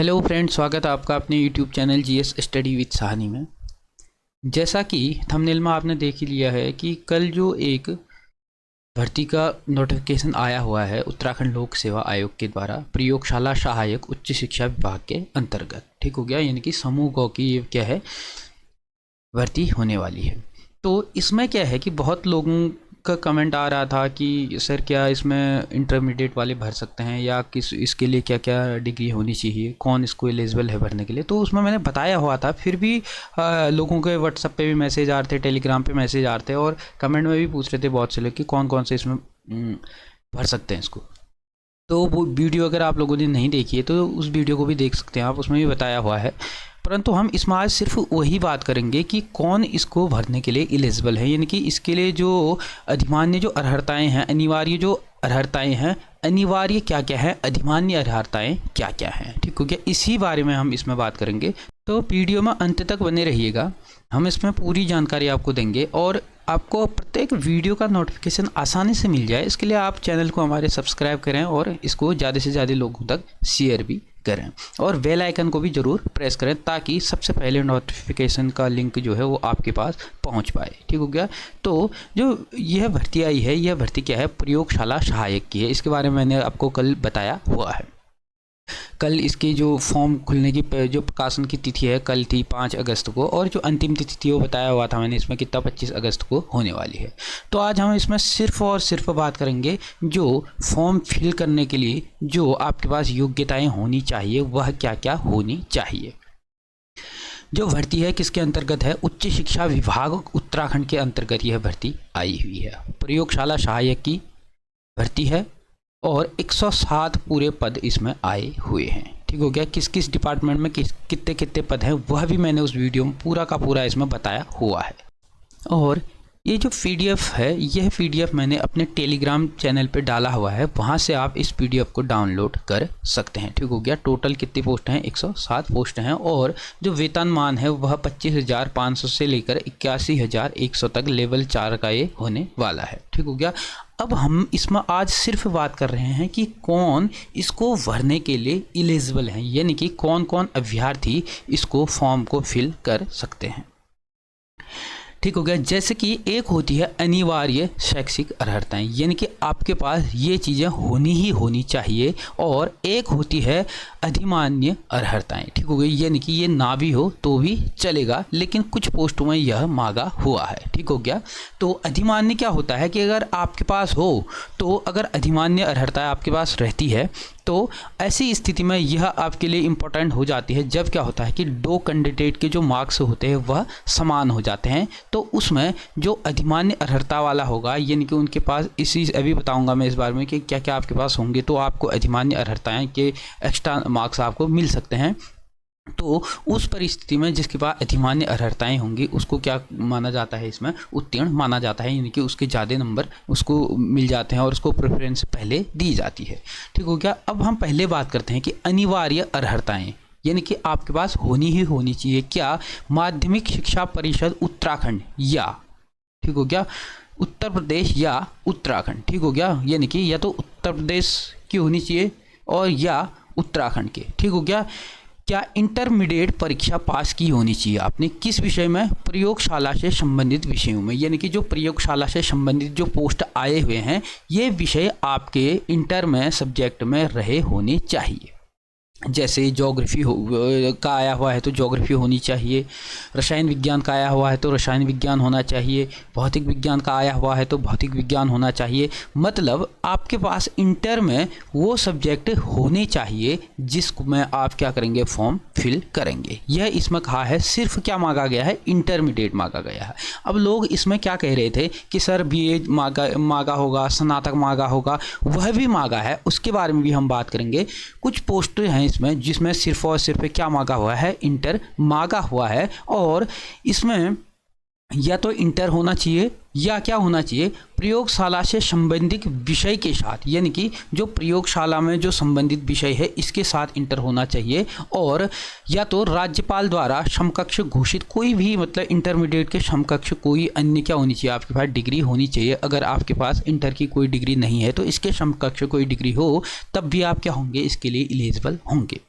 Hello friends, स्वागत है आपका अपने YouTube channel GS study with Sahni में। जैसा कि थंबनेल में आपने देख ही लिया है कि कल जो एक भर्ती का नोटिफिकेशन आया हुआ है उत्तराखंड लोक सेवा आयोग के द्वारा प्रयोगशाला सहायक उच्च शिक्षा विभाग के अंतर्गत, ठीक हो गया, यानी कि समूह ग की ये क्या है भर्ती होने वाली है। तो इसमें क्या है कि बहुत लोगों का कमेंट आ रहा था कि सर क्या इसमें इंटरमीडिएट वाले भर सकते हैं या किस इसके लिए क्या क्या डिग्री होनी चाहिए, कौन इसको एलिजिबल है भरने के लिए। तो उसमें मैंने बताया हुआ था, फिर भी लोगों के व्हाट्सएप पे भी मैसेज आ रहे थे, टेलीग्राम पे मैसेज आ रहे थे और कमेंट में भी पूछ रहे थे बहुत से लोग कि कौन कौन से इसमें भर सकते हैं इसको। तो वो वीडियो अगर आप लोगों ने नहीं देखी है तो उस वीडियो को भी देख सकते हैं आप, उसमें भी बताया हुआ है। परंतु हम इसमें आज सिर्फ वही बात करेंगे कि कौन इसको भरने के लिए एलिजिबल है, यानी कि इसके लिए जो अधिमान्य जो अर्हताएँ हैं, अनिवार्य जो अर्हताएँ हैं, अनिवार्य क्या क्या है, अधिमान्य अर्हताएँ क्या क्या हैं, ठीक हो गया। इसी बारे में हम इसमें बात करेंगे, तो वीडियो में अंत तक बने रहिएगा। हम इसमें पूरी जानकारी आपको देंगे और आपको प्रत्येक वीडियो का नोटिफिकेशन आसानी से मिल जाए, इसके लिए आप चैनल को हमारे सब्सक्राइब करें और इसको ज़्यादा से ज़्यादा लोगों तक शेयर भी करें और बेल आइकन को भी ज़रूर प्रेस करें ताकि सबसे पहले नोटिफिकेशन का लिंक जो है वो आपके पास पहुंच पाए, ठीक हो गया। तो जो यह भर्ती आई है, यह भर्ती क्या है, प्रयोगशाला सहायक की है। इसके बारे में मैंने आपको कल बताया हुआ है। कल इसकी जो फॉर्म खुलने की जो प्रकाशन की तिथि है कल थी 5 अगस्त को, और जो अंतिम तिथि थी वो बताया हुआ था मैंने इसमें कितना 25 अगस्त को होने वाली है। तो आज हम इसमें सिर्फ और सिर्फ बात करेंगे जो फॉर्म फिल करने के लिए जो आपके पास योग्यताएं होनी चाहिए वह क्या क्या होनी चाहिए। जो भर्ती है किसके अंतर्गत है, उच्च शिक्षा विभाग उत्तराखंड के अंतर्गत यह भर्ती आई हुई है। प्रयोगशाला सहायक की भर्ती है और 107 पूरे पद इसमें आए हुए हैं, ठीक हो गया। किस किस डिपार्टमेंट में कितने कितने पद हैं वह भी मैंने उस वीडियो में पूरा का पूरा इसमें बताया हुआ है। और ये जो पीडीएफ है, यह पीडीएफ मैंने अपने टेलीग्राम चैनल पे डाला हुआ है, वहाँ से आप इस पीडीएफ को डाउनलोड कर सकते हैं, ठीक हो गया। टोटल कितनी पोस्ट हैं, 107 पोस्ट हैं और जो वेतनमान है वह 25,500 से लेकर 81,100 तक लेवल 4 का ये होने वाला है, ठीक हो गया। अब हम इसमें आज सिर्फ बात कर रहे हैं कि कौन इसको भरने के लिए एलिजिबल हैं, यानी कि कौन कौन अभ्यर्थी इसको फॉर्म को फिल कर सकते हैं, ठीक हो गया। जैसे कि एक होती है अनिवार्य शैक्षिक अर्हताएं, यानी कि आपके पास ये चीज़ें होनी ही होनी चाहिए, और एक होती है अधिमान्य अर्हताएं, ठीक हो गई, यानी कि ये ना भी हो तो भी चलेगा लेकिन कुछ पोस्टों में यह मांगा हुआ है, ठीक हो गया। तो अधिमान्य क्या होता है कि अगर आपके पास हो तो अगर अधिमान्य अर्हता आपके पास रहती है तो ऐसी स्थिति में यह आपके लिए इम्पोर्टेंट हो जाती है जब क्या होता है कि दो कैंडिडेट के जो मार्क्स होते हैं वह समान हो जाते हैं। तो उसमें जो अधिमान्य अर्हता वाला होगा, यानी कि उनके पास इसी अभी बताऊंगा मैं इस बारे में कि क्या क्या आपके पास होंगे, तो आपको अधिमान्य अर्हताएं के एक्स्ट्रा मार्क्स आपको मिल सकते हैं। तो उस परिस्थिति में जिसके पास अधिमान्य अर्हताएं होंगी उसको क्या माना जाता है, इसमें उत्तीर्ण माना जाता है, यानी कि उसके ज़्यादा नंबर उसको मिल जाते हैं और उसको प्रेफरेंस पहले दी जाती है, ठीक हो गया। अब हम पहले बात करते हैं कि अनिवार्य अर्हताएं, यानी कि आपके पास होनी ही होनी चाहिए क्या, माध्यमिक शिक्षा परिषद उत्तराखंड या, ठीक हो गया, उत्तर प्रदेश या उत्तराखंड, ठीक हो गया, यानी कि या तो उत्तर प्रदेश की होनी चाहिए और या उत्तराखंड के, ठीक हो गया। क्या इंटरमीडिएट परीक्षा पास की होनी चाहिए आपने, किस विषय में, प्रयोगशाला से संबंधित विषयों में, यानी कि जो प्रयोगशाला से संबंधित जो पोस्ट आए हुए हैं ये विषय आपके इंटर में सब्जेक्ट में रहे होने चाहिए। जैसे ज्योग्राफी का आया हुआ है तो ज्योग्राफी होनी चाहिए, रसायन विज्ञान का आया हुआ है तो रसायन विज्ञान होना चाहिए, भौतिक विज्ञान का आया हुआ है तो भौतिक विज्ञान होना चाहिए। मतलब आपके पास इंटर में वो सब्जेक्ट होने चाहिए जिसमें आप क्या करेंगे, फॉर्म फिल करेंगे। यह इसमें कहा है, सिर्फ क्या मांगा गया है, इंटरमीडिएट मांगा गया है। अब लोग इसमें क्या कह रहे थे कि सर बीए मांगा होगा, स्नातक मांगा होगा, वह भी मांगा है, उसके बारे में भी हम बात करेंगे। कुछ पोस्ट हैं इसमें जिसमें सिर्फ और सिर्फ क्या मांगा हुआ है, इंटर मांगा हुआ है, और इसमें या तो इंटर होना चाहिए या क्या होना चाहिए, प्रयोगशाला से संबंधित विषय के साथ, यानी कि जो प्रयोगशाला में जो संबंधित विषय है इसके साथ इंटर होना चाहिए, और या तो राज्यपाल द्वारा समकक्ष घोषित कोई भी, मतलब इंटरमीडिएट के समकक्ष कोई अन्य क्या होनी चाहिए, आपके पास डिग्री होनी चाहिए। अगर आपके पास इंटर की कोई डिग्री नहीं है तो इसके समकक्ष कोई डिग्री हो तब भी आप क्या होंगे, इसके लिए एलिजिबल होंगे।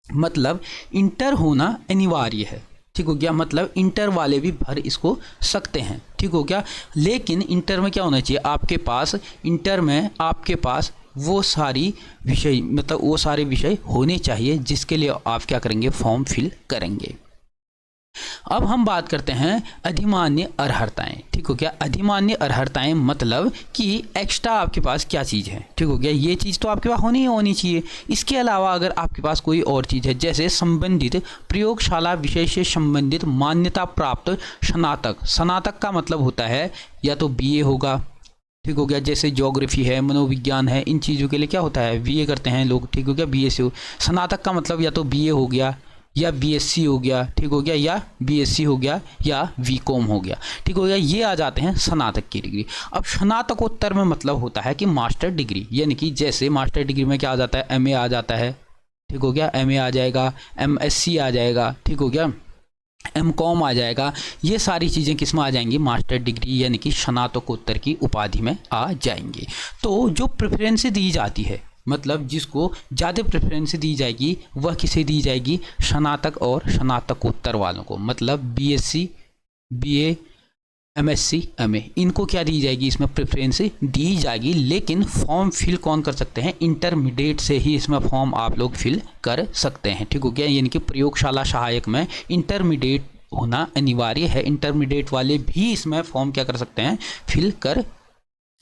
मतलब इंटर होना अनिवार्य है, ठीक हो गया। मतलब इंटर वाले भी भर इसको सकते हैं, ठीक हो गया। लेकिन इंटर में क्या होना चाहिए आपके पास, इंटर में आपके पास वो सारी विषय, मतलब वो सारे विषय होने चाहिए जिसके लिए आप क्या करेंगे, फॉर्म फिल करेंगे। अब हम बात करते हैं अधिमान्य अर्हताएं, ठीक हो गया। अधिमान्य अर्हताएं मतलब कि एक्स्ट्रा आपके पास क्या चीज़ है, ठीक हो गया। ये चीज़ तो आपके पास होनी चाहिए। इसके अलावा अगर आपके पास कोई और चीज़ है, जैसे संबंधित प्रयोगशाला विषय से संबंधित मान्यता प्राप्त स्नातक। स्नातक का मतलब होता है या तो बीए होगा, ठीक हो गया। जैसे ज्योग्राफी है, मनोविज्ञान है, इन चीज़ों के लिए क्या होता है, बीए करते हैं लोग, ठीक हो गया। बीए से स्नातक का मतलब या तो बीए हो गया या बीएससी हो गया, ठीक हो गया, या बीएससी हो गया या बीकॉम हो गया, ठीक हो गया। ये आ जाते हैं स्नातक की डिग्री। अब स्नातकोत्तर में मतलब होता है कि मास्टर डिग्री, यानी कि जैसे मास्टर डिग्री में क्या आ जाता है, एमए आ जाता है, ठीक हो गया, एमए आ जाएगा, एमएससी आ जाएगा, ठीक हो गया, एमकॉम आ जाएगा। ये सारी चीज़ें किस में आ जाएंगी, मास्टर डिग्री यानी कि स्नातकोत्तर की उपाधि में आ जाएंगी। तो जो प्रेफरेंस दी जाती है, मतलब जिसको ज़्यादा प्रेफरेंस दी जाएगी, वह किसे दी जाएगी, स्नातक और स्नातकोत्तर वालों को। मतलब बीएससी, बीए, एमएससी, एमए, इनको क्या दी जाएगी, इसमें प्रेफरेंस दी जाएगी। लेकिन फॉर्म फिल कौन कर सकते हैं, इंटरमीडिएट से ही इसमें फॉर्म आप लोग फिल कर सकते हैं, ठीक हो गया। यानी कि प्रयोगशाला सहायक में इंटरमीडिएट होना अनिवार्य है। इंटरमीडिएट वाले भी इसमें फॉर्म क्या कर सकते हैं, फिल कर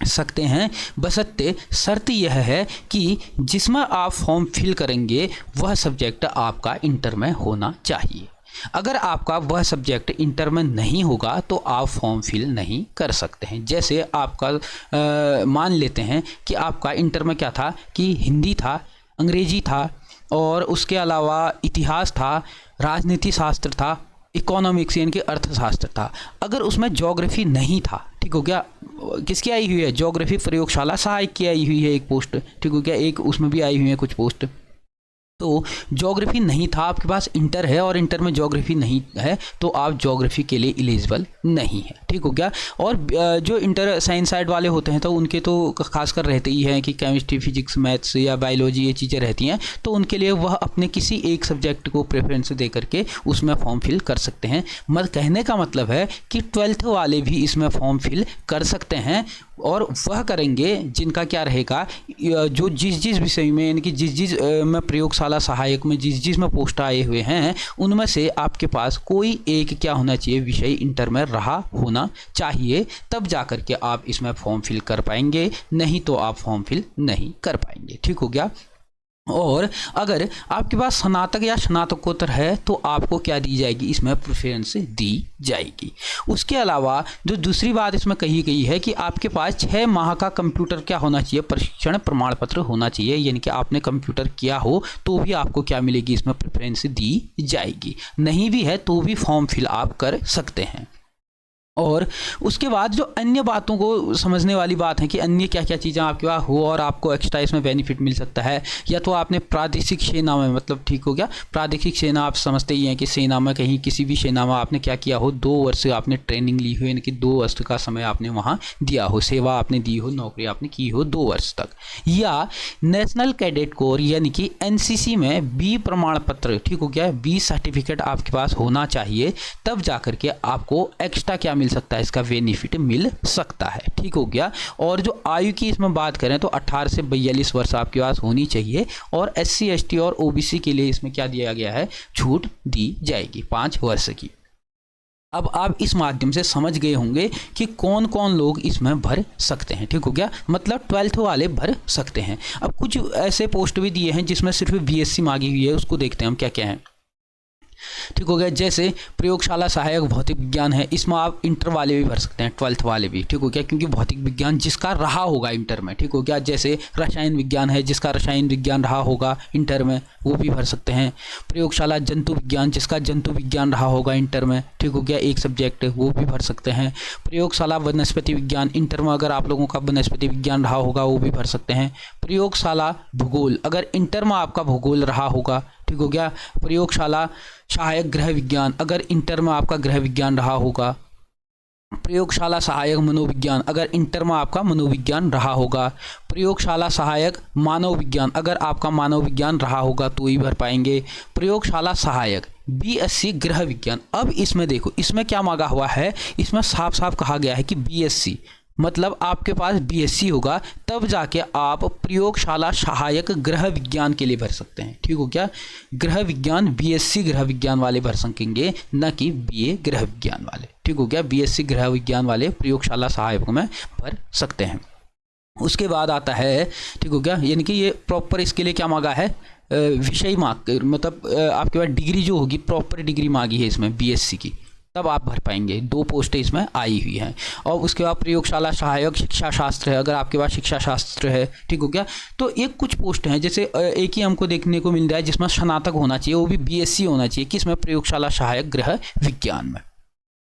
सकते हैं, बशर्ते शर्त यह है कि जिसमें आप फॉर्म फिल करेंगे वह सब्जेक्ट आपका इंटर में होना चाहिए। अगर आपका वह सब्जेक्ट इंटर में नहीं होगा तो आप फॉर्म फिल नहीं कर सकते हैं। जैसे आपका मान लेते हैं कि आपका इंटर में क्या था कि हिंदी था, अंग्रेजी था, और उसके अलावा इतिहास था, राजनीति शास्त्र था, इकोनॉमिक्स यानी कि अर्थशास्त्र था। अगर उसमें ज्योग्राफी नहीं था, ठीक हो गया, किसकी आई हुई है, ज्योग्राफी प्रयोगशाला सहायक की आई हुई है एक पोस्ट, ठीक हो गया, एक उसमें भी आई हुई है कुछ पोस्ट। तो ज्योग्राफी नहीं था आपके पास, इंटर है और इंटर में ज्योग्राफी नहीं है, तो आप ज्योग्राफी के लिए एलिजिबल नहीं है, ठीक हो गया। और जो इंटर साइंस साइड वाले होते हैं तो उनके तो खासकर रहते ही हैं कि केमिस्ट्री, फिजिक्स, मैथ्स या बायोलॉजी ये चीज़ें रहती हैं, तो उनके लिए वह अपने किसी एक सब्जेक्ट को प्रेफरेंस दे करके उसमें फॉर्म फिल कर सकते हैं। कहने का मतलब है कि 12th वाले भी इसमें फॉर्म फिल कर सकते हैं, और वह करेंगे जिनका क्या रहेगा, जो जिस विषय में, यानी कि जिस में प्रयोगशाला सहायक में जिस में पोस्ट आए हुए हैं, उनमें से आपके पास कोई एक क्या होना चाहिए, विषय इंटर में रहा होना चाहिए, तब जा कर के आप इसमें फॉर्म फिल कर पाएंगे, नहीं तो आप फॉर्म फिल नहीं कर पाएंगे, ठीक हो गया। और अगर आपके पास स्नातक या स्नातकोत्तर है तो आपको क्या दी जाएगी, इसमें प्रेफरेंस दी जाएगी। उसके अलावा जो दूसरी बात इसमें कही गई है कि आपके पास 6 माह का कंप्यूटर क्या होना चाहिए, प्रशिक्षण प्रमाण पत्र होना चाहिए, यानी कि आपने कंप्यूटर किया हो तो भी आपको क्या मिलेगी, इसमें प्रेफरेंस दी जाएगी। नहीं भी है तो भी फॉर्म फिल आप कर सकते हैं। और उसके बाद जो अन्य बातों को समझने वाली बात है कि अन्य क्या क्या चीज़ें आपके पास हो और आपको एक्स्ट्रा इसमें बेनिफिट मिल सकता है, या तो आपने प्रादेशिक सेना में, मतलब ठीक हो गया, प्रादेशिक सेना आप समझते ही हैं कि सेना में कहीं किसी भी सेना में आपने क्या किया हो, 2 वर्ष आपने ट्रेनिंग ली हो, यानी कि 2 वर्ष का समय आपने वहाँ दिया हो, सेवा आपने दी हो, नौकरी आपने की हो 2 वर्ष तक। या नेशनल कैडेट कोर यानी कि एनसीसी में बी प्रमाण पत्र, ठीक हो गया, बी सर्टिफिकेट आपके पास होना चाहिए, तब जा करके आपको एक्स्ट्रा क्या मिल सकता है, इसका बेनिफिट मिल सकता है, ठीक हो गया। और जो आयु की इसमें बात करें तो 18 से 42 वर्ष आपके पास होनी चाहिए, और SC ST और OBC के लिए इसमें क्या दिया गया है, छूट दी जाएगी 5 वर्ष की। अब आप इस माध्यम से समझ गए होंगे कि कौन कौन लोग इसमें भर सकते हैं, ठीक हो गया, मतलब 12th वाले भर सकते हैं। अब कुछ ऐसे पोस्ट भी दिए हैं जिसमें सिर्फ BSc मांगी हुई है, उसको देखते हैं हम क्या क्या है, ठीक हो गया। जैसे प्रयोगशाला सहायक भौतिक विज्ञान है, इसमें आप इंटर वाले भी भर सकते हैं, 12th वाले भी, ठीक हो गया, क्योंकि भौतिक विज्ञान जिसका रहा होगा इंटर में, ठीक हो गया। जैसे रसायन विज्ञान है, जिसका रसायन विज्ञान रहा होगा इंटर में, वो भी भर सकते हैं। प्रयोगशाला जंतु विज्ञान, जिसका जंतु विज्ञान रहा होगा इंटर में, ठीक हो गया, एक सब्जेक्ट, वो भी भर सकते हैं। प्रयोगशाला वनस्पति विज्ञान, इंटर में अगर आप लोगों का वनस्पति विज्ञान रहा होगा वो भी भर सकते हैं। प्रयोगशाला भूगोल, अगर इंटर में आपका भूगोल रहा होगा, ठीक हो गया। प्रयोगशाला सहायक गृह विज्ञान, अगर इंटर में आपका गृह विज्ञान रहा होगा, प्रयोगशाला सहायक मनोविज्ञान, अगर इंटर में आपका मनोविज्ञान रहा होगा। प्रयोगशाला सहायक मानव विज्ञान, अगर आपका मानव विज्ञान रहा होगा तो ही भर पाएंगे। प्रयोगशाला सहायक बीएससी गृह विज्ञान। अब इसमें देखो, इसमें क्या मांगा हुआ है, इसमें साफ साफ कहा गया है कि बीएससी, मतलब आपके पास बीएससी होगा तब जाके आप प्रयोगशाला सहायक गृह विज्ञान के लिए भर सकते हैं। ठीक हो क्या, गृह विज्ञान बीएससी गृह विज्ञान वाले भर सकेंगे, न कि बीए गृह विज्ञान वाले। ठीक हो गया, बीएससी गृह विज्ञान वाले प्रयोगशाला सहायक में भर सकते हैं। उसके बाद आता है, ठीक हो गया, यानी कि ये प्रॉपर इसके लिए क्या मांगा है, विषय मांग, मतलब आपके पास डिग्री जो होगी प्रॉपर डिग्री मांगी है इसमें बीएससी की, तब आप भर पाएंगे। 2 पोस्टें इसमें आई हुई हैं। और उसके बाद प्रयोगशाला सहायक शिक्षा शास्त्र है, अगर आपके पास शिक्षा शास्त्र है, ठीक हो गया, तो एक कुछ पोस्ट हैं, जैसे एक ही हमको देखने को मिल रहा है जिसमें स्नातक होना चाहिए, वो भी बीएससी होना चाहिए, किसमें, प्रयोगशाला सहायक गृह विज्ञान में।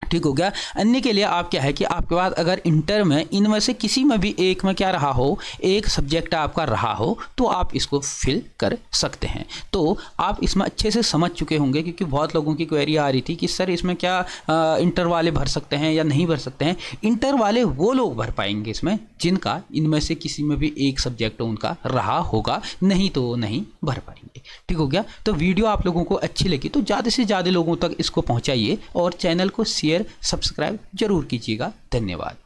ठीक हो गया। अन्य के लिए आप क्या है कि आपके पास अगर इंटर में इनमें से किसी में भी एक में क्या रहा हो, एक सब्जेक्ट आपका रहा हो, तो आप इसको फिल कर सकते हैं। तो आप इसमें अच्छे से समझ चुके होंगे, क्योंकि बहुत लोगों की क्वेरी आ रही थी कि सर इसमें क्या इंटर वाले भर सकते हैं या नहीं भर सकते हैं। इंटर वाले वो लोग भर पाएंगे इसमें जिनका इनमें से किसी में भी एक सब्जेक्ट उनका रहा होगा, नहीं तो वो नहीं भर पाएंगे। ठीक हो गया। तो वीडियो आप लोगों को अच्छी लगी तो ज़्यादा से ज़्यादा लोगों तक इसको पहुँचाइए और चैनल को शेयर सब्सक्राइब जरूर कीजिएगा। धन्यवाद।